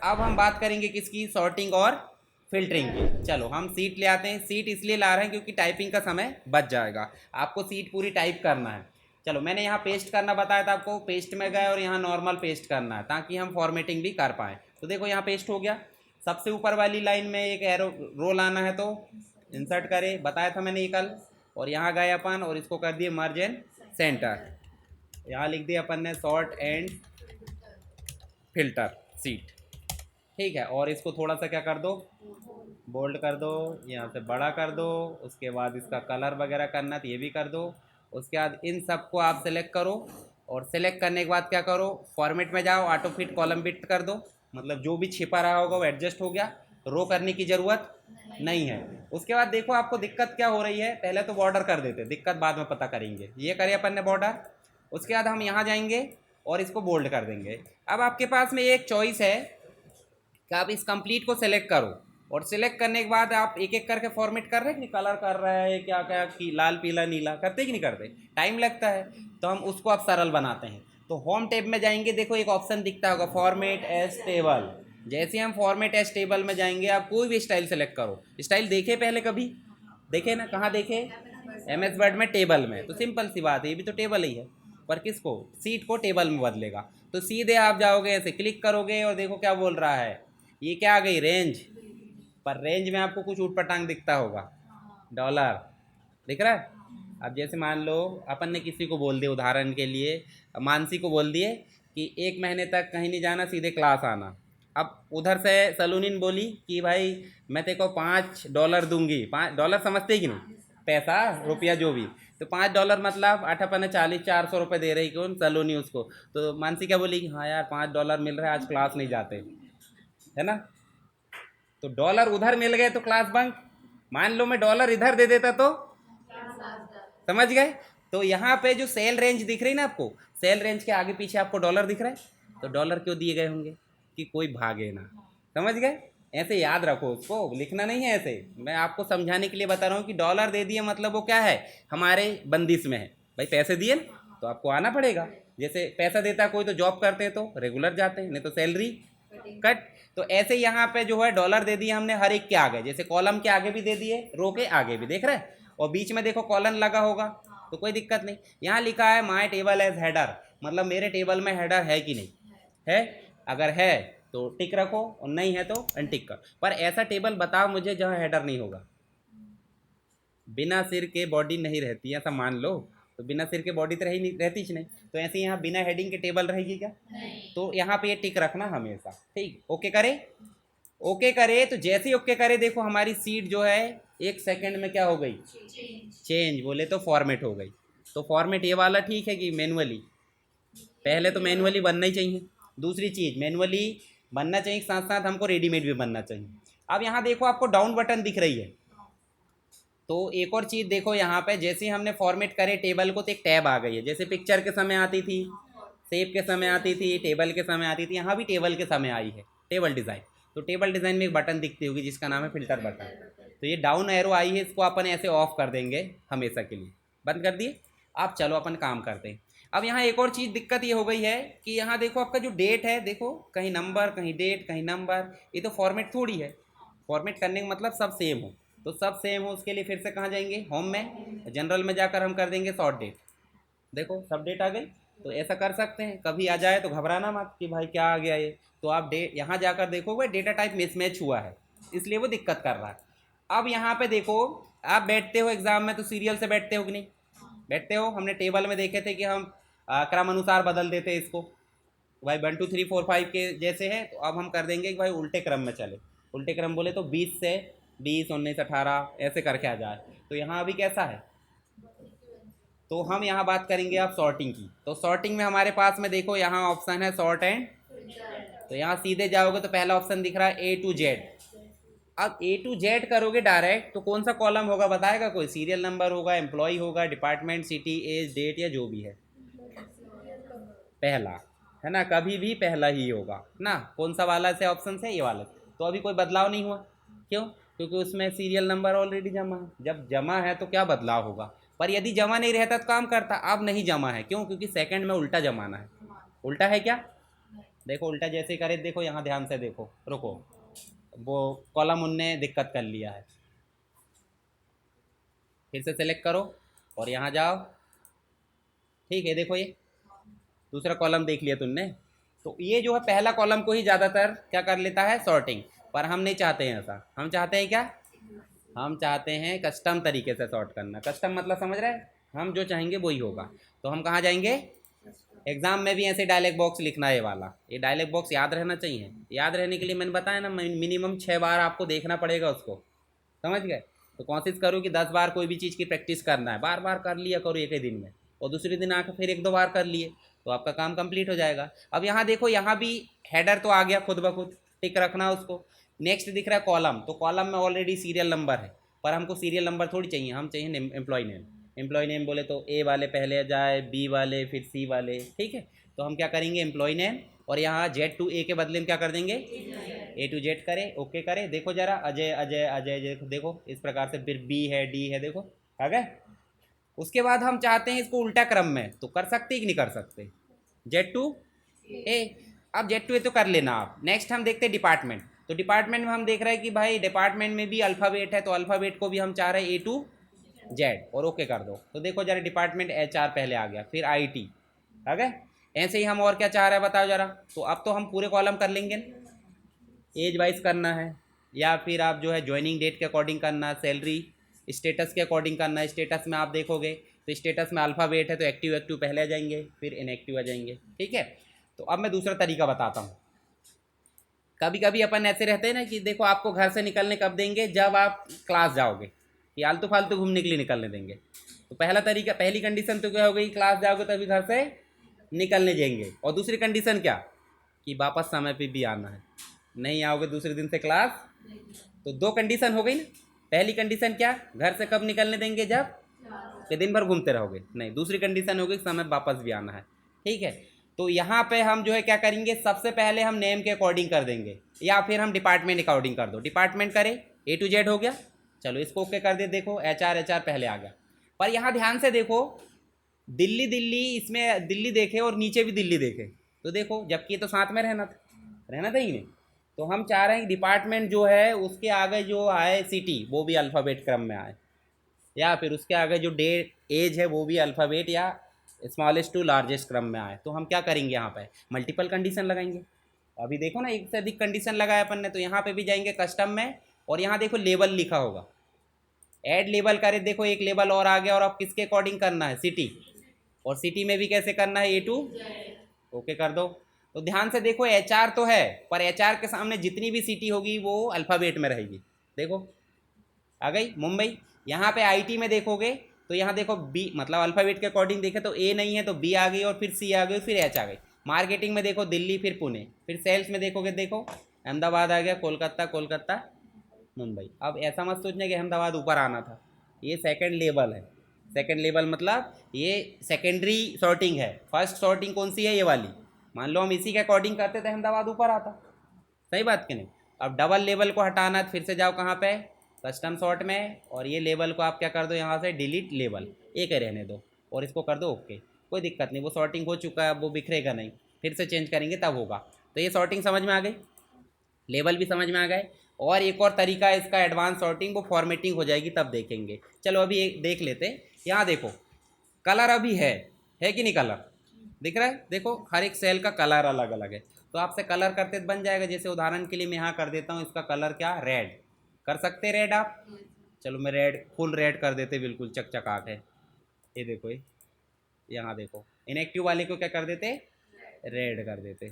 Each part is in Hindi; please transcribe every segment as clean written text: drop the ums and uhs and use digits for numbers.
अब हम बात करेंगे किसकी, सॉर्टिंग और फिल्टरिंग की। चलो हम सीट ले आते हैं। सीट इसलिए ला रहे हैं क्योंकि टाइपिंग का समय बच जाएगा, आपको सीट पूरी टाइप करना है। चलो मैंने यहाँ पेस्ट करना बताया था आपको, पेस्ट में गए और यहाँ नॉर्मल पेस्ट करना है ताकि हम फॉर्मेटिंग भी कर पाएँ। तो देखो यहाँ पेस्ट हो गया। सबसे ऊपर वाली लाइन में एक एरो रो लाना है तो इंसर्ट करें, बताया था मैंने ये कल। और यहाँ गए अपन और इसको कर दिए मर्ज एंड सेंटर। यहाँ लिख दिया अपन ने सॉर्ट एंड फिल्टर सीट, ठीक है। और इसको थोड़ा सा क्या कर दो, बोल्ड कर दो, यहाँ से बड़ा कर दो। उसके बाद इसका कलर वगैरह करना तो ये भी कर दो। उसके बाद इन सबको आप सेलेक्ट करो और सेलेक्ट करने के बाद क्या करो, फॉर्मेट में जाओ, ऑटो फिट कॉलम फिट कर दो। मतलब जो भी छिपा रहा होगा वो एडजस्ट हो गया, रो करने की ज़रूरत नहीं है। उसके बाद देखो आपको दिक्कत क्या हो रही है, पहले तो बॉर्डर कर देते, दिक्कत बाद में पता करेंगे। ये करिए अपन ने बॉर्डर। उसके बाद हम यहाँ जाएंगे और इसको बोल्ड कर देंगे। अब आपके पास में एक चॉइस है कि आप इस कंप्लीट को सेलेक्ट करो और सिलेक्ट करने के बाद आप एक एक करके फॉर्मेट कर रहे हैं कि कलर कर रहा है क्या क्या कि लाल पीला नीला करते कि नहीं करते, टाइम लगता है। तो हम उसको अब सरल बनाते हैं। तो होम टैब में जाएंगे, देखो एक ऑप्शन दिखता होगा फॉर्मेट एज टेबल। जैसे हम फॉर्मेट एज टेबल में जाएंगे, आप कोई भी स्टाइल सेलेक्ट करो। स्टाइल देखे पहले कभी, देखे ना, कहाँ देखे, एम एस वर्ड में टेबल में। तो सिंपल सी बात है, ये भी तो टेबल ही है, पर किसको, सीट को टेबल में बदलेगा। तो सीधे आप जाओगे ऐसे क्लिक करोगे और देखो क्या बोल रहा है, ये क्या आ गई, रेंज। पर रेंज में आपको कुछ ऊटपटांग दिखता होगा, डॉलर दिख रहा है। अब जैसे मान लो अपन ने किसी को बोल दिया, उदाहरण के लिए मानसी को बोल दिए कि 1 महीने तक कहीं नहीं जाना, सीधे क्लास आना। अब उधर से सलूनिन बोली कि भाई मैं तेरे को $5 दूंगी। $5 समझते कि नहीं, पैसा रुपया जो भी। तो $5 मतलब 8×5 = 40, 400 रुपये दे रही कौन, सलोनी उसको। तो मानसी क्या बोली कि हाँ यार $5 मिल रहा है, आज क्लास नहीं जाते, है ना। तो डॉलर उधर मिल गए तो क्लास बंक। मान लो मैं डॉलर इधर दे देता तो, समझ गए। तो यहाँ पे जो सेल रेंज दिख रही ना आपको, सेल रेंज के आगे पीछे आपको डॉलर दिख रहा है। तो डॉलर क्यों दिए गए होंगे, कि कोई भागे ना, समझ गए। ऐसे याद रखो, उसको लिखना नहीं है ऐसे, मैं आपको समझाने के लिए बता रहा हूँ कि डॉलर दे दिए मतलब वो क्या है, हमारे बंदिश में है। भाई पैसे दिए तो आपको आना पड़ेगा। जैसे पैसा देता है कोई तो जॉब करते हैं तो रेगुलर जाते हैं, नहीं तो सैलरी कट। तो ऐसे यहाँ पे जो है डॉलर दे दिए हमने हर एक के आगे, जैसे कॉलम के आगे भी दे दिए, रो के आगे भी, देख रहे हैं। और बीच में देखो कॉलन लगा होगा तो कोई दिक्कत नहीं। यहाँ लिखा है माई टेबल एज हेडर, मतलब मेरे टेबल में हेडर है कि नहीं है। अगर है तो टिक रखो और नहीं है तो अनटिक कर। पर ऐसा टेबल बताओ मुझे जहाँ हेडर नहीं होगा, बिना सिर के बॉडी नहीं रहती, ऐसा मान लो। तो बिना सिर के बॉडी तो रही नहीं, रहती ही नहीं। तो ऐसे यहाँ बिना हेडिंग के टेबल रहेगी क्या, तो यहाँ पे ये टिक रखना हमेशा, ठीक। ओके करे, ओके करे। तो जैसे ही ओके करे देखो हमारी सीट जो है 1 सेकंड में क्या हो गई, चेंज बोले तो फॉर्मेट हो गई। तो फॉर्मेट ये वाला ठीक है कि मैनुअली, पहले तो मैनुअली बनना ही चाहिए। दूसरी चीज़ मैनुअली बनना चाहिए, साथ साथ हमको रेडीमेड भी बनना चाहिए। अब यहाँ देखो आपको डाउन बटन दिख रही है। तो एक और चीज़ देखो यहाँ पे, जैसे ही हमने फॉर्मेट करे टेबल को तो एक टैब आ गई है, जैसे पिक्चर के समय आती थी, शेप के समय आती थी, टेबल के समय आती थी, यहाँ भी टेबल के समय आई है, टेबल डिज़ाइन। तो टेबल डिज़ाइन में एक बटन दिखती होगी जिसका नाम है फिल्टर बटन। तो ये डाउन एरो आई है, इसको अपन ऐसे ऑफ कर देंगे हमेशा के लिए, बंद कर दिए। अब चलो अपन काम करते हैं। अब यहाँ एक और चीज़ दिक्कत ये हो गई है कि यहाँ देखो आपका जो डेट है, देखो कहीं नंबर कहीं डेट कहीं नंबर, ये तो फॉर्मेट थोड़ी है। फॉर्मेट करने का मतलब सब सेम हो। तो सब सेम हो उसके लिए फिर से कहाँ जाएंगे, होम में, जनरल में जाकर हम कर देंगे शॉर्ट डेट। देखो सब डेट आ गई। तो ऐसा कर सकते हैं, कभी आ जाए तो घबराना मत कि भाई क्या आ गया ये। तो आप डेट यहाँ जाकर देखोगे डेटा टाइप मिसमैच हुआ है, इसलिए वो दिक्कत कर रहा है। अब यहाँ पे देखो, आप बैठते हो एग्जाम में तो सीरियल से बैठते हो कि नहीं, बैठते हो। हमने टेबल में देखे थे कि हम क्रम अनुसार बदल देते हैं इसको, भाई 1 2 3 4 5 के जैसे है। तो अब हम कर देंगे कि भाई उल्टे क्रम में चले। उल्टे क्रम बोले तो 20 से 20, 19, 18 ऐसे करके आ जाए। तो यहाँ अभी कैसा है, तो हम यहाँ बात करेंगे आप सॉर्टिंग की। तो सॉर्टिंग में हमारे पास में देखो यहाँ ऑप्शन है सॉर्ट एंड। तो यहाँ सीधे जाओगे तो पहला ऑप्शन दिख रहा है A to Z। अब A to Z करोगे डायरेक्ट तो कौन सा कॉलम होगा बताएगा कोई, सीरियल नंबर होगा, एम्प्लॉय होगा, डिपार्टमेंट, सिटी, एज, डेट, या जो भी है, पहला, है ना, कभी भी पहला ही होगा ना। कौन सा वाला से ऑप्शन है, ये वाला। तो अभी कोई बदलाव नहीं हुआ, क्यों, क्योंकि उसमें सीरियल नंबर ऑलरेडी जमा है। जब जमा है तो क्या बदलाव होगा। पर यदि जमा नहीं रहता तो काम करता, अब नहीं जमा है, क्यों, क्योंकि सेकंड में उल्टा जमाना है। उल्टा है क्या, देखो उल्टा जैसे करे, देखो यहाँ ध्यान से देखो, रुको, वो कॉलम उनने दिक्कत कर लिया है। फिर से सेलेक्ट करो और यहाँ जाओ, ठीक है, देखो ये दूसरा कॉलम देख लिया तुमने। तो ये जो है पहला कॉलम को ही ज़्यादातर क्या कर लेता है, सॉर्टिंग। पर हम नहीं चाहते हैं ऐसा, हम चाहते हैं क्या, हम चाहते हैं कस्टम तरीके से सॉर्ट करना। कस्टम मतलब समझ रहे हैं, हम जो चाहेंगे वही होगा। तो हम कहाँ जाएंगे, एग्जाम में भी ऐसे डायलॉग बॉक्स लिखना है ये वाला, ये डायलॉग बॉक्स याद रहना चाहिए। याद रहने के लिए मैंने बताया ना, मिनिमम 6 बार आपको देखना पड़ेगा उसको, समझ गए। तो कोशिश करो कि 10 बार कोई भी चीज़ की प्रैक्टिस करना है, बार बार कर लिया करो एक ही दिन में, और दूसरे दिन आकर फिर 1-2 बार कर लिए तो आपका काम कंप्लीट हो जाएगा। अब यहाँ देखो, यहाँ भी हेडर तो आ गया खुद ब खुद, टिक रखना उसको। नेक्स्ट दिख रहा है कॉलम, तो कॉलम में ऑलरेडी सीरियल नंबर है, पर हमको सीरियल नंबर थोड़ी चाहिए, हम चाहिए एम्प्लॉय नेम। एम्प्लॉय नेम बोले तो ए वाले पहले जाए, बी वाले, फिर सी वाले, ठीक है। तो हम क्या करेंगे, एम्प्लॉय नेम, और यहाँ Z to A के बदले में क्या कर देंगे, A to Z करें, ओके करें। देखो जरा, अजय अजय अजय, देखो देखो इस प्रकार से, फिर बी है, डी है, देखो आ गए। उसके बाद हम चाहते हैं इसको उल्टा क्रम में, तो कर सकते कि नहीं कर सकते, Z to A। अब Z to A तो कर लेना आप। नेक्स्ट हम देखते हैं डिपार्टमेंट। तो डिपार्टमेंट में हम देख रहे हैं कि भाई डिपार्टमेंट में भी अल्फ़ाबेट है, तो अल्फ़ाबेट को भी हम चाह रहे हैं A to Z, और ओके कर दो। तो देखो जरा, डिपार्टमेंट HR पहले आ गया, फिर IT आ गए। ऐसे ही हम और क्या चाह रहे हैं बताओ जरा। तो अब तो हम पूरे कॉलम कर लेंगे, एज वाइज करना है, या फिर आप जो है ज्वाइनिंग डेट के अकॉर्डिंग करना, सैलरी स्टेटस के अकॉर्डिंग करना है। स्टेटस में आप देखोगे तो स्टेटस में अल्फ़ाबेट है तो एक्टिव एक्टिव पहले आ जाएंगे, फिर इनएक्टिव आ जाएंगे, ठीक है। तो अब मैं दूसरा तरीका बताता हूँ। कभी कभी अपन ऐसे रहते हैं ना कि देखो, आपको घर से निकलने कब देंगे, जब आप क्लास जाओगे, कि आलतू फालतू घूमने के लिए निकलने देंगे। तो पहला तरीका, पहली कंडीशन तो क्या हो गई, क्लास जाओगे तभी घर से निकलने देंगे। और दूसरी कंडीशन क्या, कि वापस समय पे भी आना है, नहीं आओगे दूसरे दिन से क्लास। तो 2 कंडीशन हो गई ना। पहली कंडीशन क्या, घर से कब निकलने देंगे, जब कि दिन भर घूमते रहोगे, नहीं। दूसरी कंडीशन हो गई, समय वापस भी आना है, ठीक है। तो यहाँ पे हम जो है क्या करेंगे, सबसे पहले हम नेम के अकॉर्डिंग कर देंगे, या फिर हम डिपार्टमेंट अकॉर्डिंग कर दो। डिपार्टमेंट करें, A to Z हो गया, चलो इसको ओके कर दे। देखो HR पहले आ गया। पर यहाँ ध्यान से देखो, दिल्ली दिल्ली, इसमें दिल्ली देखे और नीचे भी दिल्ली देखे, तो देखो जबकि ये तो साथ में रहना था ही नहीं। तो हम चाह रहे हैं कि डिपार्टमेंट जो है उसके आगे जो आए सिटी, वो भी अल्फ़ाबेट क्रम में आए, या फिर उसके आगे जो डेट एज है वो भी अल्फ़ाबेट या स्मॉलेस्ट टू लार्जेस्ट क्रम में आए। तो हम क्या करेंगे, यहाँ पे मल्टीपल कंडीशन लगाएंगे। अभी देखो ना, एक से अधिक कंडीशन लगाया अपन ने, तो यहाँ पे भी जाएंगे कस्टम में, और यहाँ देखो लेबल लिखा होगा, ऐड लेबल करे। देखो एक लेबल और आ गया, और अब किसके अकॉर्डिंग करना है, सिटी। और सिटी में भी कैसे करना है, A to ओके कर दो। तो ध्यान से देखो, HR तो है, पर HR के सामने जितनी भी सिटी होगी वो अल्फ़ाबेट में रहेगी। देखो आ गई मुंबई। यहाँ पे IT में देखोगे तो यहाँ देखो B, मतलब अल्फ़ाबेट के अकॉर्डिंग देखे तो A नहीं है तो B आ गई, और फिर C आ गई, फिर H आ गई। मार्केटिंग में देखो दिल्ली, फिर पुणे, फिर सेल्स में देखोगे, देखो अहमदाबाद आ गया, कोलकाता कोलकाता मुंबई। अब ऐसा मत सोचने कि अहमदाबाद ऊपर आना था, ये सेकंड लेवल है। सेकंड लेवल मतलब ये सेकेंडरी सॉर्टिंग है। फर्स्ट सॉर्टिंग कौन सी है, ये वाली। मान लो हम इसी के अकॉर्डिंग करते तो अहमदाबाद ऊपर आता, सही बात कि नहीं। अब डबल लेवल को हटाना है, फिर से जाओ कहाँ पे, कस्टम सॉर्ट में, और ये लेवल को आप क्या कर दो, यहाँ से डिलीट लेवल, एक ही रहने दो, और इसको कर दो ओके। कोई दिक्कत नहीं, वो सॉर्टिंग हो चुका है, वो बिखरेगा नहीं, फिर से चेंज करेंगे तब होगा। तो ये सॉर्टिंग समझ में आ गई, लेवल भी समझ में आ गए। और एक और तरीका है इसका एडवांस सॉर्टिंग, वो फॉर्मेटिंग हो जाएगी तब देखेंगे। चलो अभी एक देख लेते हैं। यहाँ देखो कलर अभी है कि नहीं, कलर दिख रहा है। देखो हर एक सेल का कलर अलग अलग है, तो आपसे कलर करते बन जाएगा। जैसे उदाहरण के लिए मैं यहाँ कर देता हूँ, इसका कलर क्या, रेड कर सकते, रेड आप। चलो मैं रेड, फुल रेड कर देते, बिल्कुल चकचकाट है। ये देखो, ये यहाँ देखो, इनएक्टिव वाले को क्या कर देते, रेड कर देते।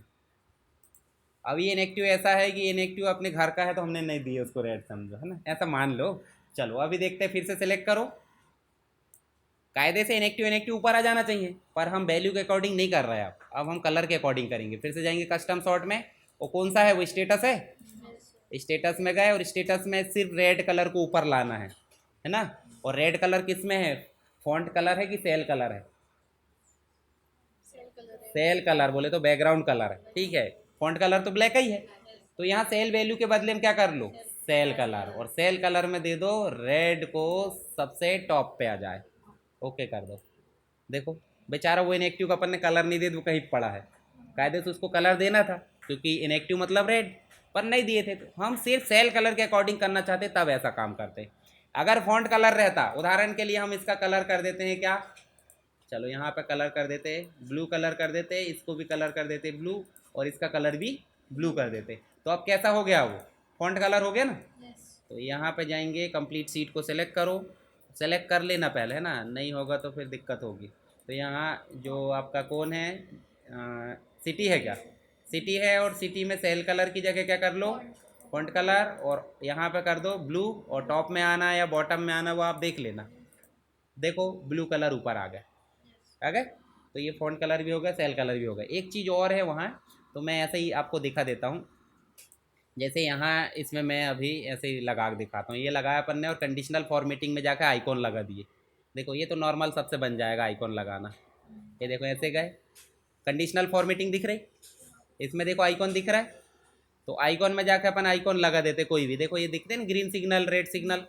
अब ये इनएक्टिव ऐसा है कि इनएक्टिव अपने घर का है तो हमने नहीं दिया उसको रेड, समझो, है ना, ऐसा मान लो। चलो अभी देखते हैं, फिर से सिलेक्ट करो। कायदे से इनएक्टिव इनएक्टिव ऊपर आ जाना चाहिए, पर हम वैल्यू के अकॉर्डिंग नहीं कर रहे हैं। अब हम कलर के अकॉर्डिंग करेंगे। फिर से जाएंगे कस्टम सॉर्ट में, वो कौन सा है, वो स्टेटस है। स्टेटस में गए, और स्टेटस में सिर्फ रेड कलर को ऊपर लाना है ना। और रेड कलर किस में है, फॉन्ट कलर है कि सेल कलर है, सेल कलर बोले तो बैकग्राउंड कलर है, ठीक है। फॉन्ट कलर तो ब्लैक ही है, तो यहाँ सेल वैल्यू के बदले में क्या कर लो, सेल कलर, और सेल कलर में दे दो रेड को सबसे टॉप पे आ जाए, ओके कर दो। देखो बेचारा वो इनएक्टिव का अपन ने कलर नहीं दे, वो कहीं पड़ा है, कायदे से उसको कलर देना था, क्योंकि इनएक्टिव मतलब रेड, पर नहीं दिए थे। तो हम सिर्फ सेल कलर के अकॉर्डिंग करना चाहते तब ऐसा काम करते। अगर फॉन्ट कलर रहता, उदाहरण के लिए हम इसका कलर कर देते हैं क्या, चलो यहाँ पे कलर कर देते, ब्लू कलर कर देते, इसको भी कलर कर देते ब्लू, और इसका कलर भी ब्लू कर देते, तो अब कैसा हो गया, वो फॉन्ट कलर हो गया ना। तो यहाँ पे जाएंगे, कंप्लीट सीट को सेलेक्ट करो, सेलेक्ट कर लेना पहले, है ना, नहीं होगा तो फिर दिक्कत होगी। तो यहाँ जो आपका कौन है, सिटी है क्या, सिटी है, और सिटी में सेल कलर की जगह क्या कर लो, फॉन्ट कलर, और यहाँ पे कर दो ब्लू, और टॉप में आना या बॉटम में आना वो आप देख लेना। देखो ब्लू कलर ऊपर आ गया, आ गए। तो ये फॉन्ट कलर भी हो गया, सेल कलर भी हो गया। एक चीज़ और है वहाँ, तो मैं ऐसे ही आपको दिखा देता हूँ। जैसे यहाँ इसमें मैं अभी ऐसे ही लगा के दिखाता हूँ, ये लगाया अपन ने, और कंडीशनल फॉर्मेटिंग में जाकर आइकॉन लगा दिए। देखो ये तो नॉर्मल सबसे बन जाएगा आइकॉन लगाना, ये देखो ऐसे गए, कंडीशनल फॉर्मेटिंग दिख रही, इसमें देखो आइकॉन दिख रहा है, तो आइकॉन में जाकर अपन आइकॉन लगा देते कोई भी। देखो ये दिखते हैं ना, ग्रीन सिग्नल, रेड सिग्नल।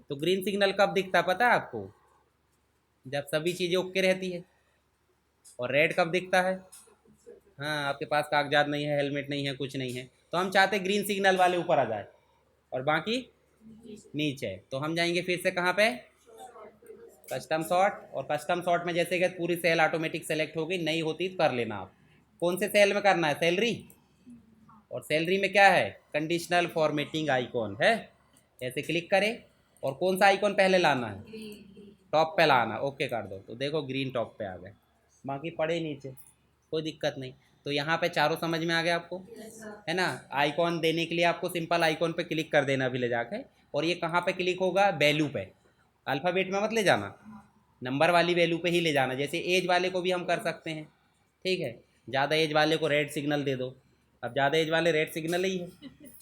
तो ग्रीन सिग्नल कब दिखता पता है आपको, जब सभी चीज़ें ओके रहती है। और रेड कब दिखता है, हाँ आपके पास कागजात नहीं है, हेलमेट नहीं है, कुछ नहीं है, तो हम चाहते ग्रीन सिग्नल वाले ऊपर आ जाए और बाकी नीचे। तो हम जाएंगे फिर से कहाँ पे, कस्टम शॉट, और कस्टम शॉट में जैसे कि पूरी सेल ऑटोमेटिक सेलेक्ट होगी, नहीं होती तो कर लेना आप। कौन से सेल में करना है, सैलरी, और सैलरी में क्या है, कंडीशनल फॉर्मेटिंग आइकॉन है, ऐसे क्लिक करें, और कौन सा आइकॉन पहले लाना है, टॉप पे लाना, ओके कर दो, तो देखो ग्रीन टॉप पे आ गए, बाकी पड़े नीचे, कोई दिक्कत नहीं। तो यहाँ पे चारों समझ में आ गया आपको, है ना। आइकॉन देने के लिए आपको सिंपल आइकॉन पे क्लिक कर देना अभी ले जाके, और ये कहाँ पे क्लिक होगा, वैल्यू पे, अल्फ़ाबेट में मत ले जाना, नंबर वाली वैल्यू पे ही ले जाना। जैसे एज वाले को भी हम कर सकते हैं, ठीक है, ज़्यादा एज वाले को रेड सिग्नल दे दो, अब ज़्यादा एज वाले रेड सिग्नल ही है,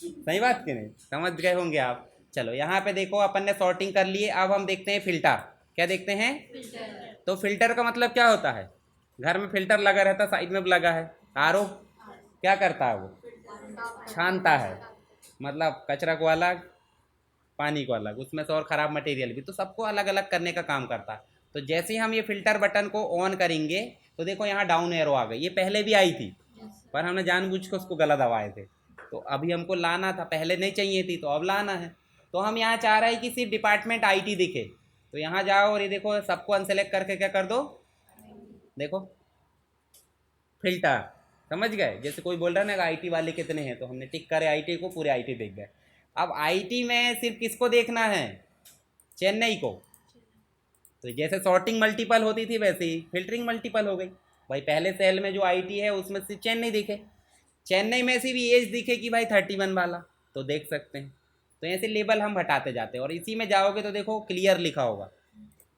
सही बात कि नहीं, समझ गए होंगे आप। चलो यहाँ पे देखो अपन ने सॉर्टिंग कर लिए, अब हम देखते हैं फिल्टर, क्या देखते हैं, तो फिल्टर का मतलब क्या होता है, घर में फिल्टर लगा रहता, साइड में लगा है, आरओ क्या करता है, वो छानता है, मतलब कचरा को अलग, पानी को अलग, उसमें से और ख़राब मटेरियल भी, तो सबको अलग अलग करने का काम करता है। तो जैसे ही हम ये फिल्टर बटन को ऑन करेंगे, तो देखो यहाँ डाउन एरो आ गई, ये पहले भी आई थी पर हमने जानबूझ के उसको गलत दबाए थे, तो अभी हमको लाना था, पहले नहीं चाहिए थी तो अब लाना है। तो हम यहाँ चाह रहे हैं कि सिर्फ डिपार्टमेंट आईटी दिखे, तो यहाँ जाओ और ये देखो सबको अनसेलेक्ट करके क्या कर दो, देखो फिल्टर, समझ गए। जैसे कोई बोल रहा है ना आईटी वाले कितने हैं, तो हमने टिक करे आईटी को, पूरे आईटी देख गए। अब आईटी में सिर्फ किसको देखना है, चेन्नई को। तो जैसे सॉर्टिंग मल्टीपल होती थी वैसे ही फिल्टरिंग मल्टीपल हो गई भाई, पहले सेल में जो आईटी है उसमें से चेन्नई दिखे, चेन्नई में से भी एज दिखे कि भाई 31 वाला, तो देख सकते हैं। तो ऐसे लेबल हम हटाते जाते हैं, और इसी में जाओगे तो देखो क्लियर लिखा होगा,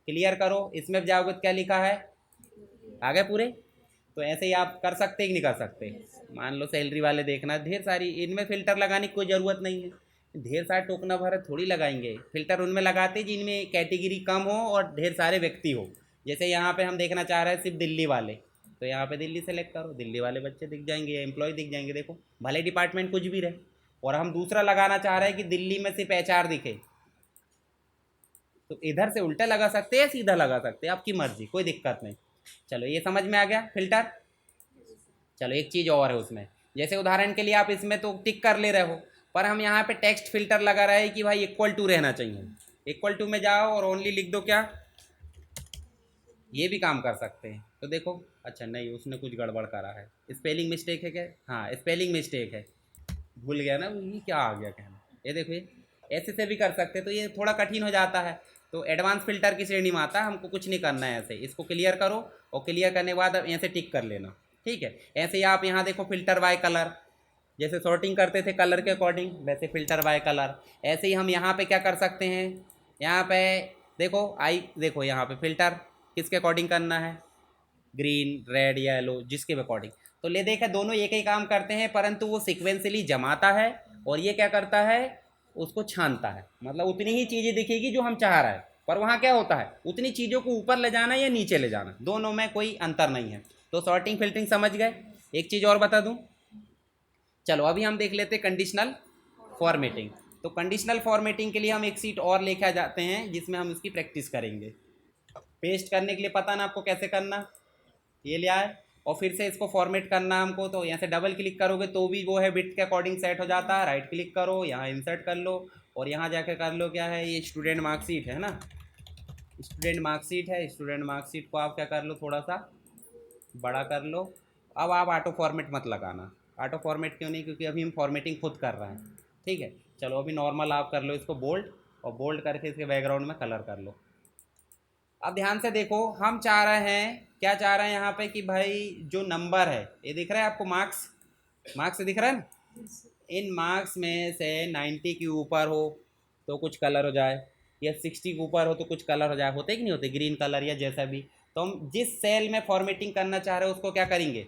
क्लियर करो, इसमें जाओगे तो क्या लिखा है, आगे पूरे। तो ऐसे ही आप कर सकते कि नहीं कर सकते, मान लो सैलरी वाले देखना, ढेर सारी, इनमें फ़िल्टर लगाने की कोई ज़रूरत नहीं है, ढेर सारे टोकना भर थोड़ी लगाएंगे, फ़िल्टर उनमें लगाते जिनमें कैटेगरी कम हो और ढेर सारे व्यक्ति हो। जैसे यहाँ पे हम देखना चाह रहे हैं सिर्फ दिल्ली वाले, तो यहाँ पे दिल्ली सेलेक्ट करो, दिल्ली वाले बच्चे दिख जाएंगे, एम्प्लॉय दिख जाएंगे, देखो भले डिपार्टमेंट कुछ भी रहे। और हम दूसरा लगाना चाह रहे हैं कि दिल्ली में सिर्फ एचआर दिखे, तो इधर से उल्टा लगा सकते हैं, सीधा लगा सकते हैं, आपकी मर्जी, कोई दिक्कत नहीं। चलो ये समझ में आ गया फिल्टर। चलो एक चीज़ और है उसमें, जैसे उदाहरण के लिए आप इसमें तो टिक कर ले रहे हो, पर हम यहाँ पे टेक्स्ट फिल्टर लगा रहे हैं कि भाई इक्वल टू रहना चाहिए, इक्वल टू में जाओ और ओनली लिख दो क्या, ये भी काम कर सकते हैं। तो देखो अच्छा नहीं, उसने कुछ गड़बड़ करा है, स्पेलिंग मिस्टेक है क्या, हाँ स्पेलिंग मिस्टेक है, भूल गया ना, ये क्या आ गया कहना, ये देखो ये ऐसे से भी कर सकते हैं, तो ये थोड़ा कठिन हो जाता है। तो एडवांस फिल्टर की श्रेणी में आता है, हमको कुछ नहीं करना है, ऐसे इसको क्लियर करो, और क्लियर करने के बाद अब ऐसे टिक कर लेना, ठीक है। ऐसे ही आप यहाँ देखो फिल्टर बाय कलर, जैसे सॉर्टिंग करते थे कलर के अकॉर्डिंग, वैसे फिल्टर बाय कलर। ऐसे ही हम यहाँ पे क्या कर सकते हैं, यहाँ पे देखो देखो यहाँ पे फिल्टर किसके अकॉर्डिंग करना है, ग्रीन रेड येलो जिसके अकॉर्डिंग। तो ले देखा दोनों एक ही काम करते हैं, परंतु वो सिक्वेंसली जमाता है और ये क्या करता है, उसको छानता है, मतलब उतनी ही चीज़ें दिखेगी जो हम चाह रहे हैं, पर वहाँ क्या होता है उतनी चीज़ों को ऊपर ले जाना या नीचे ले जाना, दोनों में कोई अंतर नहीं है। तो सॉर्टिंग फिल्टरिंग समझ गए। एक चीज़ और बता दूँ, चलो अभी हम देख लेते हैं कंडीशनल फॉर्मेटिंग। तो कंडीशनल फॉर्मेटिंग के लिए हम एक सीट और लेके आ जाते हैं जिसमें हम इसकी प्रैक्टिस करेंगे। पेस्ट करने के लिए पता ना आपको कैसे करना, ये लिया है, और फिर से इसको फॉर्मेट करना हमको, तो यहाँ से डबल क्लिक करोगे तो भी वो है बिट के अकॉर्डिंग सेट हो जाता है। राइट क्लिक करो, यहाँ इंसर्ट कर लो और यहाँ जाके कर लो क्या है, ये स्टूडेंट मार्कशीट है ना, स्टूडेंट मार्कशीट है। स्टूडेंट मार्कशीट को आप क्या कर लो, थोड़ा सा बड़ा कर लो। अब आप ऑटो फॉर्मेट मत लगाना। ऑटो फॉर्मेट क्यों नहीं, क्योंकि अभी हम फॉर्मेटिंग खुद कर रहे हैं। ठीक है, चलो अभी नॉर्मल आप कर लो इसको बोल्ड, और बोल्ड करके इसके बैकग्राउंड में कलर कर लो। अब ध्यान से देखो, हम चाह रहे हैं, क्या चाह रहे हैं यहाँ पे कि भाई जो नंबर है, ये दिख रहा है आपको, मार्क्स, मार्क्स दिख रहा है ना, इन मार्क्स में से 90 के ऊपर हो तो कुछ कलर हो जाए, या 60 के ऊपर हो तो कुछ कलर हो जाए, होते कि नहीं होते, ग्रीन कलर या जैसा भी। तो हम जिस सेल में फॉर्मेटिंग करना चाह रहे हैं उसको क्या करेंगे,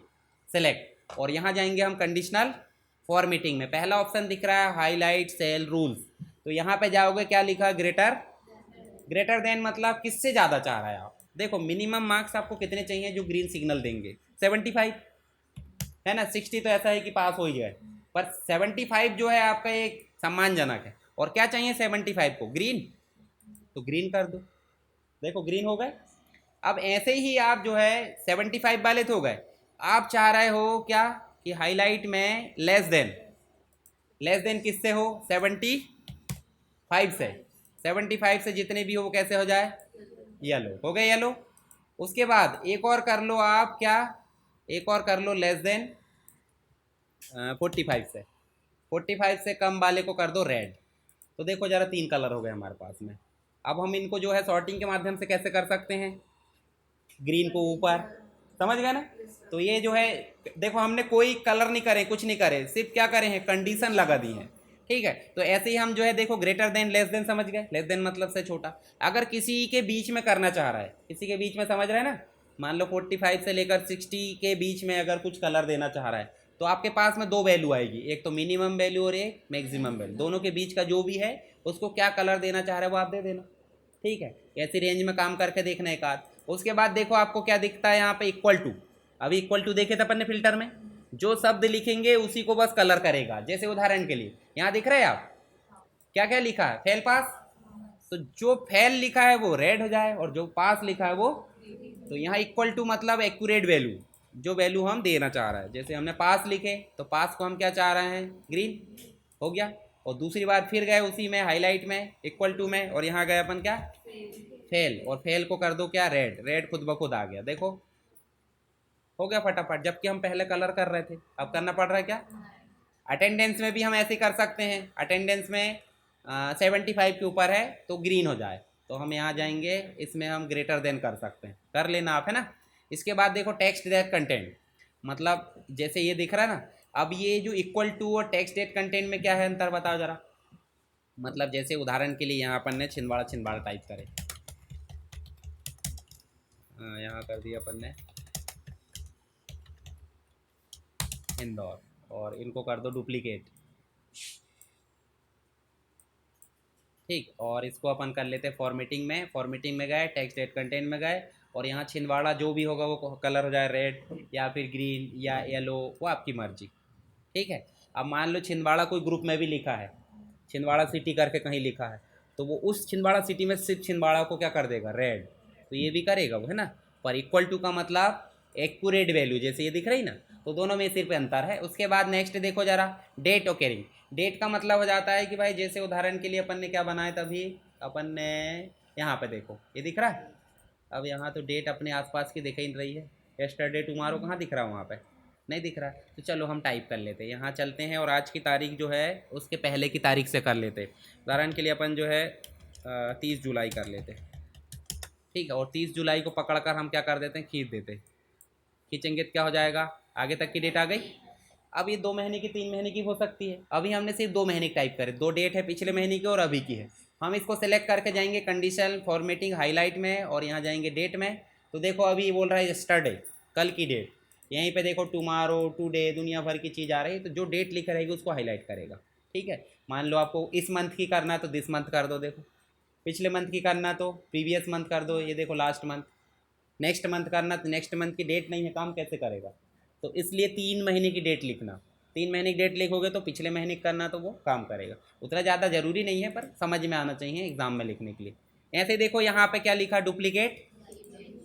सेलेक्ट, और यहाँ जाएंगे हम कंडीशनल फॉर्मेटिंग में। पहला ऑप्शन दिख रहा है हाईलाइट सेल रूल्स, तो यहाँ पे जाओगे, क्या लिखा, ग्रेटर, ग्रेटर देन मतलब किससे ज़्यादा चाह रहा है आप। देखो मिनिमम मार्क्स आपको कितने चाहिए जो ग्रीन सिग्नल देंगे, 75 है ना, 60 तो ऐसा है कि पास हो ही जाए, पर 75 जो है आपका एक सम्मानजनक है। और क्या चाहिए 75 को, ग्रीन, तो ग्रीन कर दो, देखो ग्रीन हो गए। अब ऐसे ही आप जो है 75 वाले तो हो गए, आप चाह रहे हो क्या कि हाईलाइट में लेस देन किससे हो, 75 से, 75 से जितने भी हो वो कैसे हो जाए, येलो हो गए, येलो। उसके बाद एक और कर लो आप, क्या, एक और कर लो लेस देन 45 से, 45 से कम वाले को कर दो रेड। तो देखो जरा 3 कलर हो गए हमारे पास में। अब हम इनको जो है सॉर्टिंग के माध्यम से कैसे कर सकते हैं, ग्रीन को ऊपर, समझ गए ना। तो ये जो है देखो हमने कोई कलर नहीं करे, कुछ नहीं करे, सिर्फ क्या करे हैं, कंडीशन लगा दी है। ठीक है, तो ऐसे ही हम जो है देखो ग्रेटर देन लेस देन, समझ गए, लेस देन मतलब से छोटा। अगर किसी के बीच में करना चाह रहा है, किसी के बीच में, समझ रहे हैं ना, मान लो 45 से लेकर 60 के बीच में अगर कुछ कलर देना चाह रहा है, तो आपके पास में 2 वैल्यू आएगी, एक तो मिनिमम वैल्यू और एक मैक्सिमम वैल्यू, दोनों के बीच का जो भी है उसको क्या कलर देना चाह रहा है वो आप दे देना। ठीक है, ऐसी रेंज में काम करके देखना एक आध। उसके बाद देखो आपको क्या दिखता है यहाँ पे, इक्वल टू। अभी इक्वल टू देखे थे अपन ने फिल्टर में, जो शब्द लिखेंगे उसी को बस कलर करेगा। जैसे उदाहरण के लिए यहाँ दिख रहे हैं आप, क्या क्या लिखा है, फेल पास, तो जो फेल लिखा है वो रेड हो जाए और जो पास लिखा है वो, तो यहाँ इक्वल टू मतलब एक्यूरेट वैल्यू, जो वैल्यू हम देना चाह रहे हैं। जैसे हमने पास लिखे तो पास को हम क्या चाह रहे हैं, ग्रीन हो गया। और दूसरी बार फिर गए उसी में हाईलाइट में इक्वल टू में, और यहाँ गए अपन क्या, फेल, और फेल को कर दो क्या, रेड, रेड खुद ब खुद आ गया, देखो हो गया फटाफट, जबकि हम पहले कलर कर रहे थे, अब करना पड़ रहा है क्या। अटेंडेंस में भी हम ऐसे कर सकते हैं, अटेंडेंस में 75 के ऊपर है तो ग्रीन हो जाए, तो हम यहाँ जाएंगे, इसमें हम ग्रेटर देन कर सकते हैं, कर लेना आप, है ना। इसके बाद देखो टेक्स्ट डेट कंटेंट, मतलब जैसे ये दिख रहा है ना, अब ये जो इक्वल टू और टेक्स्ट डेट कंटेंट में क्या है अंतर, बताओ जरा। मतलब जैसे उदाहरण के लिए यहाँ अपन ने छिंदवाड़ा टाइप करे, यहाँ कर दिया अपन ने इंदौर, और इनको कर दो डुप्लीकेट, ठीक। और इसको अपन कर लेते हैं फॉर्मेटिंग में, फॉर्मेटिंग में गए, टेक्स्ट डेट कंटेंट में गए, और यहाँ छिंदवाड़ा जो भी होगा वो कलर हो जाए रेड या फिर ग्रीन या येलो, वो आपकी मर्जी। ठीक है, अब मान लो छिंदवाड़ा कोई ग्रुप में भी लिखा है, छिंदवाड़ा सिटी करके कहीं लिखा है, तो वो उस छिंदवाड़ा सिटी में सिर्फ छिंदवाड़ा को क्या कर देगा, रेड, तो ये भी करेगा वो, है ना। पर इक्वल टू का मतलब एक्यूरेट वैल्यू, जैसे ये दिख रही ना, तो दोनों में सिर्फ अंतर है। उसके बाद नेक्स्ट देखो जरा, डेट ओकेरिंग, डेट का मतलब हो जाता है कि भाई जैसे उदाहरण के लिए अपन ने क्या बनाया, तभी अपन ने यहाँ पे देखो ये दिख रहा है, अब यहाँ तो डेट अपने आसपास की दिख ही नहीं रही है, यस्टरडे टुमारो कहाँ दिख रहा है, वहाँ पे नहीं दिख रहा। तो चलो हम टाइप कर लेते हैं, यहाँ चलते हैं और आज की तारीख जो है उसके पहले की तारीख से कर लेते हैं। उदाहरण के लिए अपन जो है 30 जुलाई कर लेते हैं, ठीक है। और 30 जुलाई को पकड़ कर हम क्या कर देते हैं, खींच देते हैं, खींचेंगे तो क्या हो जाएगा, आगे तक की डेट आ गई। अब ये 2 महीने की 3 महीने की हो सकती है, अभी हमने सिर्फ 2 महीने की टाइप करे, 2 डेट है पिछले महीने की और अभी की है। हम इसको सेलेक्ट करके जाएंगे कंडीशन फॉर्मेटिंग हाईलाइट में, और यहाँ जाएंगे डेट में, तो देखो अभी बोल रहा है यस्टरडे, कल की डेट, यहीं पे देखो टुमारो, टुडे, दुनिया भर की चीज़ आ रही है, तो जो डेट लिखा रहेगी उसको हाईलाइट करेगा। ठीक है, मान लो आपको इस मंथ की करना है तो दिस मंथ कर दो, देखो पिछले मंथ की करना तो प्रीवियस मंथ कर दो, ये देखो लास्ट मंथ, नेक्स्ट मंथ करना तो नेक्स्ट मंथ की डेट नहीं है, काम कैसे करेगा। तो इसलिए 3 महीने की डेट लिखना, 3 महीने की डेट लिखोगे तो पिछले महीने करना तो वो काम करेगा। उतना ज़्यादा ज़रूरी नहीं है पर समझ में आना चाहिए एग्जाम में लिखने के लिए। ऐसे देखो यहाँ पे क्या लिखा, डुप्लीकेट।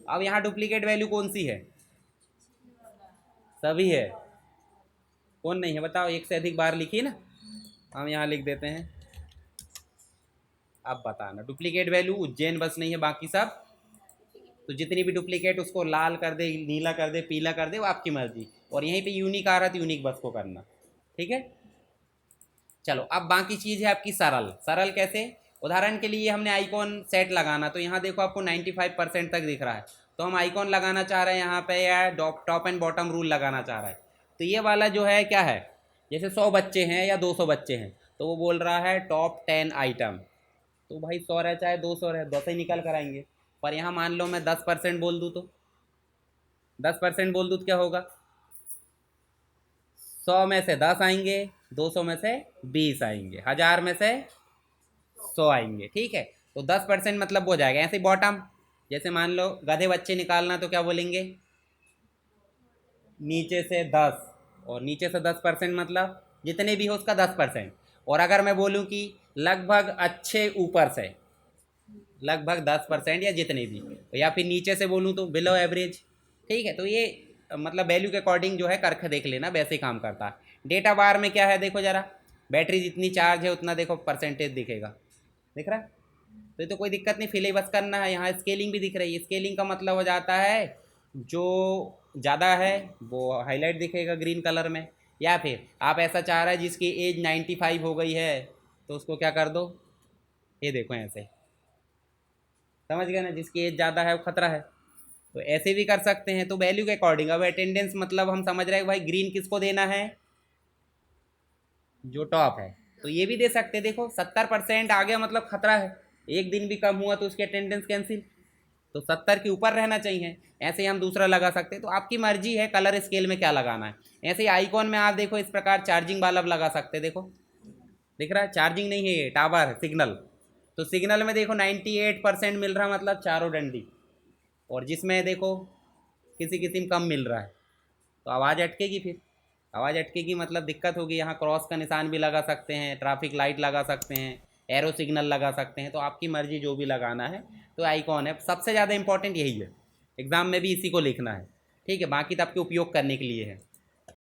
अब यहाँ डुप्लीकेट वैल्यू कौन सी है, सभी है, कौन नहीं है बताओ, एक से अधिक बार लिखिए ना, हम यहाँ लिख देते हैं। अब बताना डुप्लीकेट वैल्यू उज्जैन बस नहीं है, बाकी सब तो जितनी भी डुप्लीकेट उसको लाल कर दे, नीला कर दे, पीला कर दे, वो आपकी मर्जी। और यहीं पे यूनिक आ रहा है तो यूनिक बस को करना, ठीक है। चलो अब बाकी चीज़ है आपकी सरल। सरल कैसे, उदाहरण के लिए हमने आइकॉन सेट लगाना, तो यहाँ देखो आपको 95% तक दिख रहा है, तो हम आइकॉन लगाना चाह रहे हैं यहाँ पे, या टॉप एंड बॉटम रूल लगाना चाह रहा है। तो ये वाला जो है क्या है, जैसे 100 बच्चे हैं या 200 बच्चे हैं, तो वो बोल रहा है टॉप 10 आइटम, तो भाई 100 रहे चाहे 200 रहे, 10 ही निकल कर आएंगे। पर यहाँ मान लो मैं 10% बोल दूँ, तो 10% बोल दूँ तो क्या होगा, 100 में से 10 आएंगे, 200 में से 20 आएंगे, 1000 में से 100 आएंगे, ठीक है। तो 10% मतलब हो जाएगा। ऐसे बॉटम, जैसे मान लो गधे बच्चे निकालना, तो क्या बोलेंगे, नीचे से 10, और नीचे से 10% मतलब जितने भी हो उसका 10%। और अगर मैं बोलूँ कि लगभग अच्छे ऊपर से, लगभग 10% या जितने भी, या फिर नीचे से बोलूँ तो बिलो एवरेज, ठीक है। तो ये मतलब वैल्यू के अकॉर्डिंग जो है करके देख लेना, वैसे ही काम करता है। डेटा बार में क्या है देखो ज़रा, बैटरी जितनी चार्ज है उतना देखो परसेंटेज दिखेगा, दिख रहा है। तो ये तो कोई दिक्कत नहीं, फिल ही बस करना है। यहाँ स्केलिंग भी दिख रही है, स्केलिंग का मतलब हो जाता है जो ज़्यादा है वो हाईलाइट दिखेगा ग्रीन कलर में, या फिर आप ऐसा चाह रहे हैं जिसकी एज 95 हो गई है तो उसको क्या कर दो, ये देखो ऐसे, समझ गए ना, जिसकी एज ज़्यादा है वो खतरा है, तो ऐसे भी कर सकते हैं। तो वैल्यू के अकॉर्डिंग, अब अटेंडेंस मतलब हम समझ रहे हैं भाई ग्रीन किसको देना है, जो टॉप है, तो ये भी दे सकते हैं। देखो 70% आ गया मतलब खतरा है, एक दिन भी कम हुआ तो उसकी अटेंडेंस कैंसिल, तो 70 के ऊपर रहना चाहिए। ऐसे ही हम दूसरा लगा सकते हैं, तो आपकी मर्जी है कलर स्केल में क्या लगाना है। ऐसे ही आइकॉन में आप देखो इस प्रकार चार्जिंग वाला लगा सकते हैं, देखो दिख रहा है, चार्जिंग नहीं है ये टावर है, सिग्नल। तो सिग्नल में देखो 98% मिल रहा मतलब चारों डंडी, और जिसमें देखो किसी किसी में कम मिल रहा है, तो आवाज़ अटकेगी, फिर आवाज़ अटकेगी मतलब दिक्कत होगी। यहाँ क्रॉस का निशान भी लगा सकते हैं, ट्रैफिक लाइट लगा सकते हैं, एरो सिग्नल लगा सकते हैं, तो आपकी मर्जी जो भी लगाना है। तो आइकॉन है, सबसे ज़्यादा इंपॉर्टेंट यही है, एग्ज़ाम में भी इसी को लिखना है, ठीक है। बाकी तो आपके उपयोग करने के लिए है।